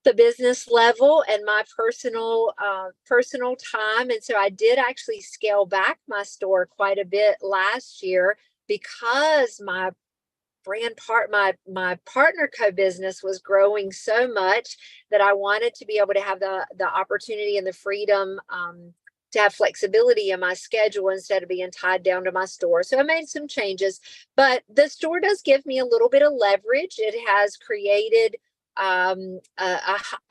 the business level and my personal time. And so I did actually scale back my store quite a bit last year because my Partner Co business was growing so much that I wanted to be able to have the opportunity and the freedom to have flexibility in my schedule instead of being tied down to my store. So I made some changes, but the store does give me a little bit of leverage. It has created a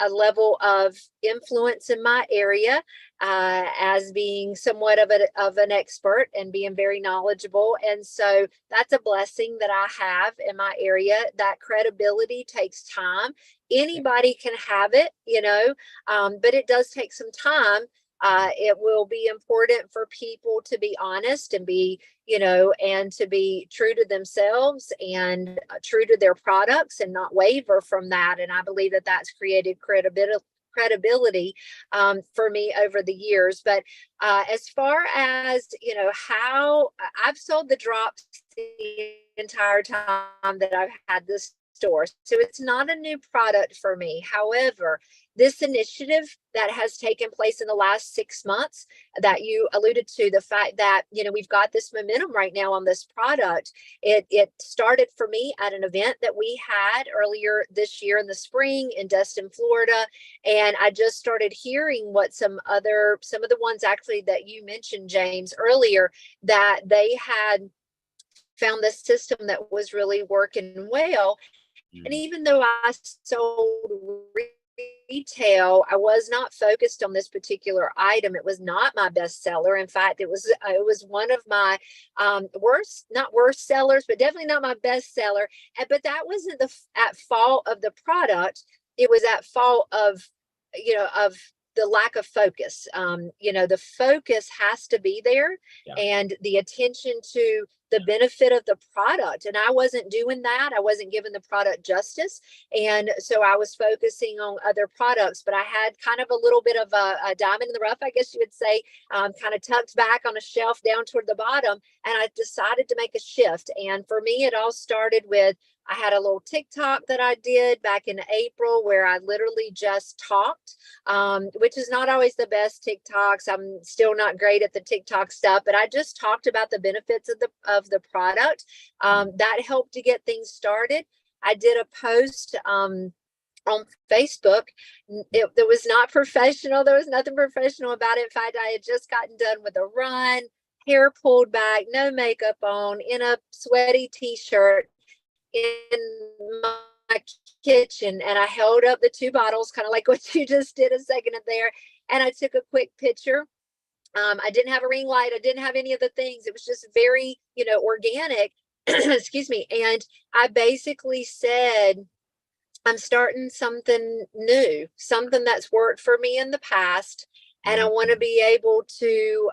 level of influence in my area as being somewhat of an expert and being very knowledgeable. And so that's a blessing that I have in my area. That credibility takes time. Anybody can have it, but it does take some time. It will be important for people to be honest and be, and to be true to themselves and true to their products and not waver from that. And I believe that that's created credibility for me over the years. But as far as, how I've sold the drops the entire time that I've had this store. So it's not a new product for me. However, this initiative that has taken place in the last 6 months that you alluded to, the fact that, we've got this momentum right now on this product, it started for me at an event that we had earlier this year in the spring in Destin, Florida. And I just started hearing what some of the ones actually that you mentioned, James, earlier, that they had found this system that was really working well. And even though I sold retail, I was not focused on this particular item. It was not my best seller. In fact, it was one of my not worst sellers, but definitely not my best seller. But that wasn't at fault of the product. It was at fault of the lack of focus. The focus has to be there, and the attention to the benefit of the product. And I wasn't doing that. I wasn't giving the product justice. And so I was focusing on other products, but I had kind of a little bit of a diamond in the rough, I guess you would say, kind of tucked back on a shelf down toward the bottom. And I decided to make a shift. And for me, it all started with, I had a little TikTok that I did back in April where I literally just talked, which is not always the best TikToks. I'm still not great at the TikTok stuff, but I just talked about the benefits of the product. That helped to get things started. I did a post on Facebook. It was not professional. There was nothing professional about it. In fact, I had just gotten done with a run, hair pulled back, no makeup on, in a sweaty t-shirt, in my kitchen, and I held up the 2 bottles, kind of like what you just did a second there, and I took a quick picture. I didn't have a ring light. I didn't have any of the things. It was just very, organic. Excuse me. And I basically said, I'm starting something new, something that's worked for me in the past. And I want to be able to,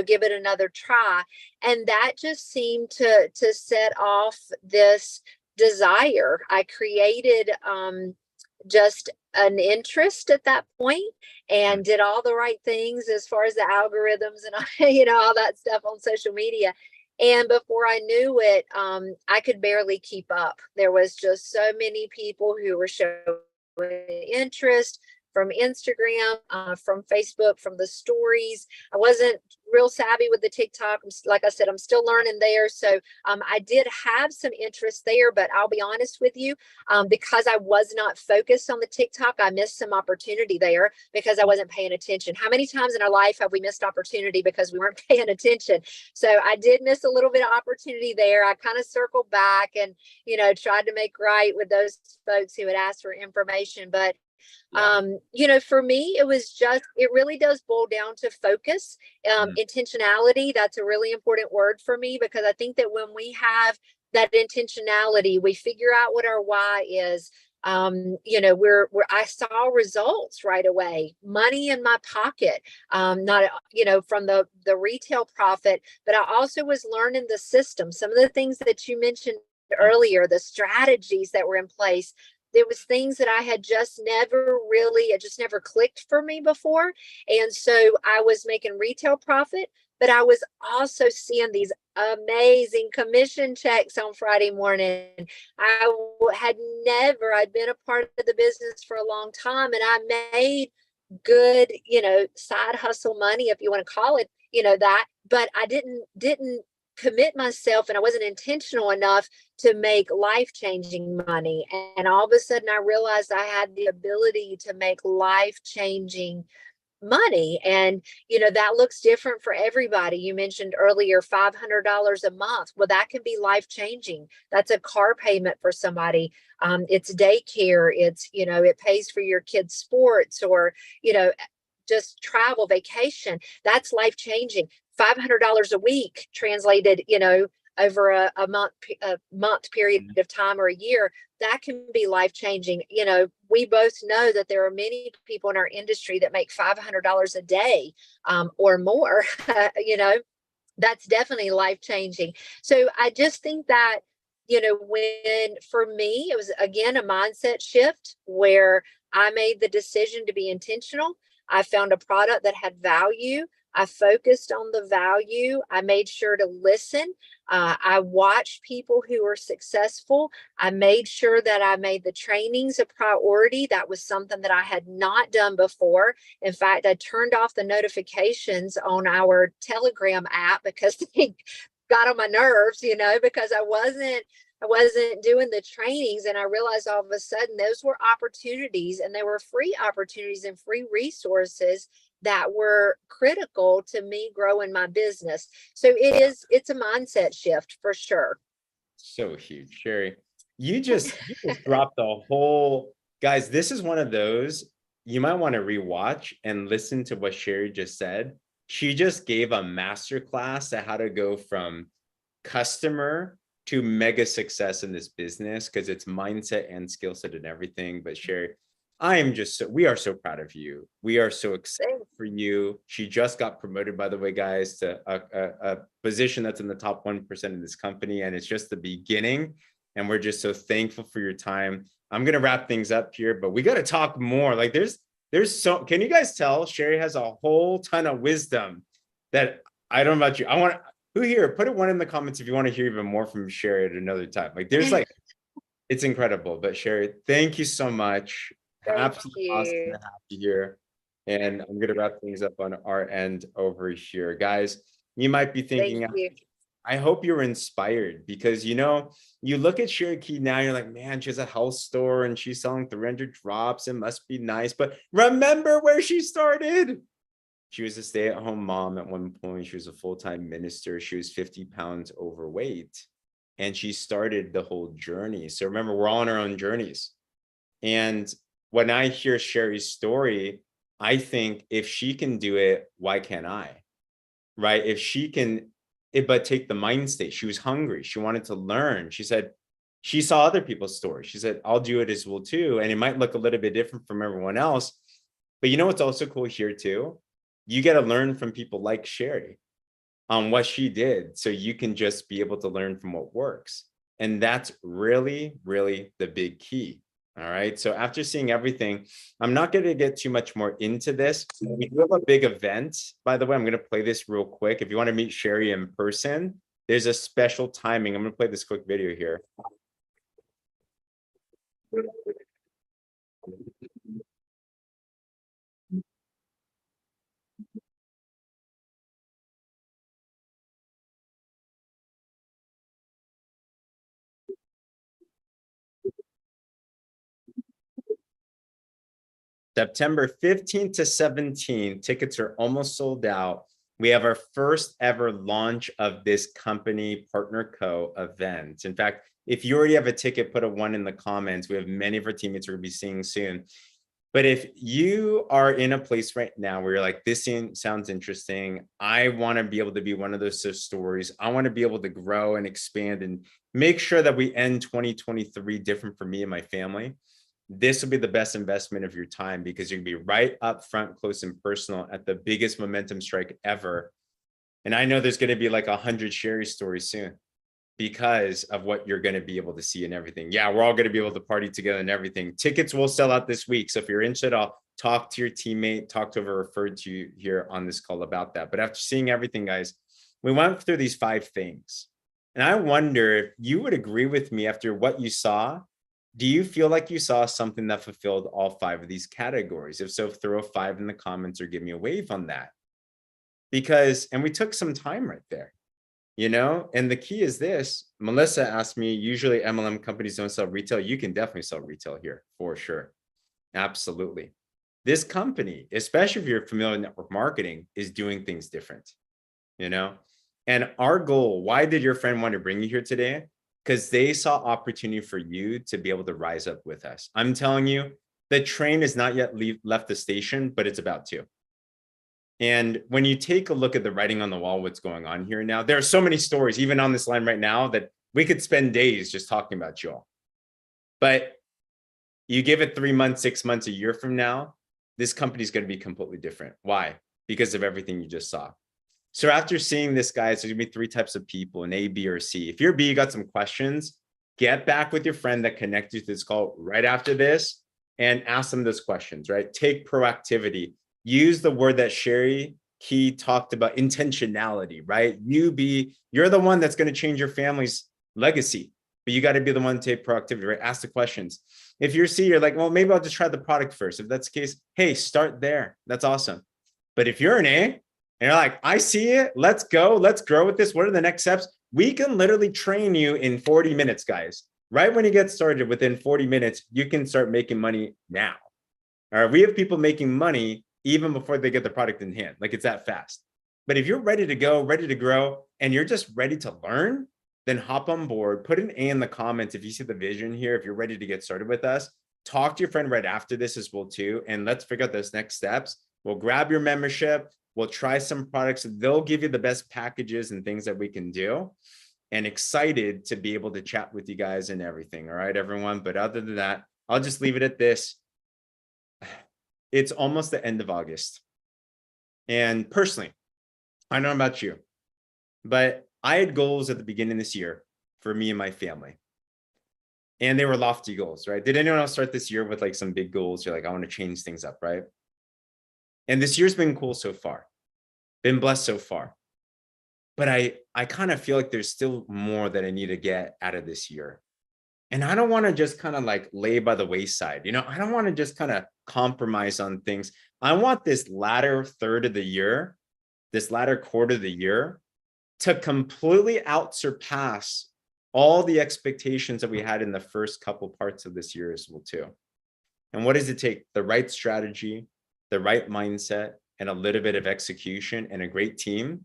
give it another try. And that just seemed to set off this desire. I created just an interest at that point and did all the right things as far as the algorithms and, all that stuff on social media. And before I knew it, I could barely keep up. There was just so many people who were showing interest from Instagram, from Facebook, from the stories. I wasn't real savvy with the TikTok. Like I said, I'm still learning there. So I did have some interest there, but I'll be honest with you, because I was not focused on the TikTok, I missed some opportunity there because I wasn't paying attention. How many times in our life have we missed opportunity because we weren't paying attention? So I did miss a little bit of opportunity there. I kind of circled back and, tried to make right with those folks who had asked for information. But for me, it really does boil down to focus, intentionality. That's a really important word for me, because I think that when we have that intentionality, we figure out what our why is. I saw results right away, money in my pocket, not, from the retail profit, but I also was learning the system. Some of the things that you mentioned earlier, the strategies that were in place, there was things that I had it just never clicked for me before. And so I was making retail profit, but I was also seeing these amazing commission checks on Friday morning. I'd been a part of the business for a long time, and I made good, side hustle money, if you want to call it, that, but I didn't commit myself, and I wasn't intentional enough to make life-changing money. And all of a sudden I realized I had the ability to make life-changing money. And, that looks different for everybody. You mentioned earlier, $500 a month. Well, that can be life-changing. That's a car payment for somebody. It's daycare. It's, it pays for your kids' sports, or, just travel, vacation. That's life-changing. $500 a week translated, over a month period of time, or a year, that can be life-changing. We both know that there are many people in our industry that make $500 a day, or more. That's definitely life-changing. So I just think that, for me, it was, again, a mindset shift where I made the decision to be intentional. I found a product that had value. I focused on the value. I made sure to listen. I watched people who were successful. I made sure that I made the trainings a priority. That was something that I had not done before. In fact, I turned off the notifications on our Telegram app because they got on my nerves, because I wasn't doing the trainings, and I realized all of a sudden those were opportunities, and they were free opportunities and free resources that were critical to me growing my business. So it's a mindset shift for sure. So huge. Sherry, you just dropped the whole, guys, this is one of those you might want to rewatch and listen to what Sherry just said. She just gave a master class to how to go from customer to mega success in this business, because it's mindset and skill set and everything. But Sherry, we are so proud of you. We are so excited for you. She just got promoted, by the way, guys, to a position that's in the top 1% of this company. And it's just the beginning. And we're just so thankful for your time. I'm going to wrap things up here, but we got to talk more. Like can you guys tell Sherry has a whole ton of wisdom that I don't know about you. Who here, put one in the comments if you want to hear even more from Sherry at another time. It's incredible. But Sherry, thank you so much. Thank Absolutely awesome to you. have you here. And I'm going to wrap things up on our end over here. Guys, you might be thinking, Thank you. I hope you're inspired, because, you look at Sherry Keye now, you're like, man, she has a health store and she's selling 300 drops. It must be nice. But remember where she started. She was a stay-at-home mom at one point. She was a full-time minister. She was 50 pounds overweight, and she started the whole journey. So remember, we're all on our own journeys. And when I hear Sherry's story, I think if she can do it, why can't I? Right? If she can, but take the mind state. She was hungry. She wanted to learn. She said, she saw other people's stories. She said, I'll do it as well too. And it might look a little bit different from everyone else. But you know what's also cool here too? You get to learn from people like Sherry on what she did, so you can just be able to learn from what works. And that's really, really the big key. All right. So after seeing everything, I'm not going to get too much more into this. We do have a big event. By the way, I'm going to play this real quick. If you want to meet Sherry in person, there's a special timing. I'm going to play this quick video here. September 15th to 17th, tickets are almost sold out. We have our first ever launch of this company partner co event. In fact, if you already have a ticket, put a 1 in the comments. We have many of our teammates we're going to be seeing soon. But if you are in a place right now where you're like, this sounds interesting, I want to be able to be one of those stories. I want to be able to grow and expand and make sure that we end 2023 different for me and my family. This will be the best investment of your time, because you're gonna be right up front, close and personal at the biggest momentum strike ever. And I know there's going to be like 100 Sherry stories soon because of what you're going to be able to see and everything. Yeah, we're all going to be able to party together and everything. Tickets will sell out this week. So if you're interested, I'll talk to your teammate, talk to whoever referred to you here on this call about that. But after seeing everything, guys, we went through these 5 things. And I wonder if you would agree with me after what you saw. Do you feel like you saw something that fulfilled all 5 of these categories? If so, throw a 5 in the comments or give me a wave on that. And we took some time right there, and the key is this. Melissa asked me, usually MLM companies don't sell retail. You can definitely sell retail here for sure. Absolutely. This company, especially if you're familiar with network marketing, is doing things different, and our goal, why did your friend want to bring you here today? Because they saw opportunity for you to be able to rise up with us. I'm telling you, the train has not yet left the station, but it's about to. And when you take a look at the writing on the wall, what's going on here now, there are so many stories, even on this line right now, that we could spend days just talking about you all. But you give it 3 months, 6 months, a year from now, this company is going to be completely different. Why? Because of everything you just saw. So after seeing this, guys, there's going to be 3 types of people, an A, B, or C. If you're B, you got some questions, get back with your friend that connected you to this call right after this and ask them those questions, right? Take proactivity. Use the word that Sherry Key talked about intentionality, right? You're the one that's going to change your family's legacy, but you got to be the one to take proactivity, right? Ask the questions. If you're C, you're like, well, maybe I'll just try the product first. If that's the case, hey, start there. That's awesome. But if you're an A and you're like, I see it, let's go, let's grow with this. What are the next steps? We can literally train you in 40 minutes, guys. Right when you get started, within 40 minutes, you can start making money now. All right, we have people making money even before they get the product in hand. Like, it's that fast. But if you're ready to go, ready to grow, and you're just ready to learn, then hop on board, put an A in the comments if you see the vision here, if you're ready to get started with us. Talk to your friend right after this as well too, and let's figure out those next steps. We'll grab your membership, we'll try some products. They'll give you the best packages and things that we can do. And excited to be able to chat with you guys and everything. All right, everyone. But other than that, I'll just leave it at this. It's almost the end of August. And personally, I don't know about you, but I had goals at the beginning of this year for me and my family. And they were lofty goals, right? Did anyone else start this year with like some big goals? You're like, I want to change things up, right? And this year's been cool so far, been blessed so far. But I kind of feel like there's still more that I need to get out of this year. And I don't want to just kind of like lay by the wayside. You know, I don't want to just kind of compromise on things. I want this latter third of the year, this latter quarter of the year, to completely outsurpass all the expectations that we had in the first couple parts of this year as well too. And what does it take? The right strategy, the right mindset, and a little bit of execution and a great team.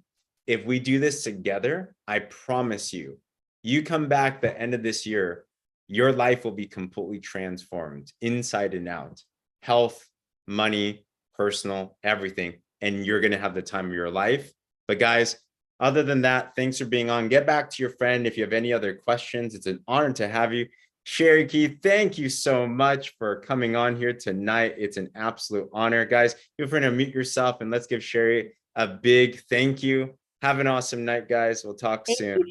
If we do this together, I promise you, you come back the end of this year, your life will be completely transformed inside and out. Health, money, personal, everything. And you're going to have the time of your life. But guys, other than that, thanks for being on. Get back to your friend if you have any other questions. It's an honor to have you. Sherry Keye, thank you so much for coming on here tonight. It's an absolute honor. Guys, feel free to mute yourself and let's give Sherry a big thank you. Have an awesome night, guys. We'll talk soon.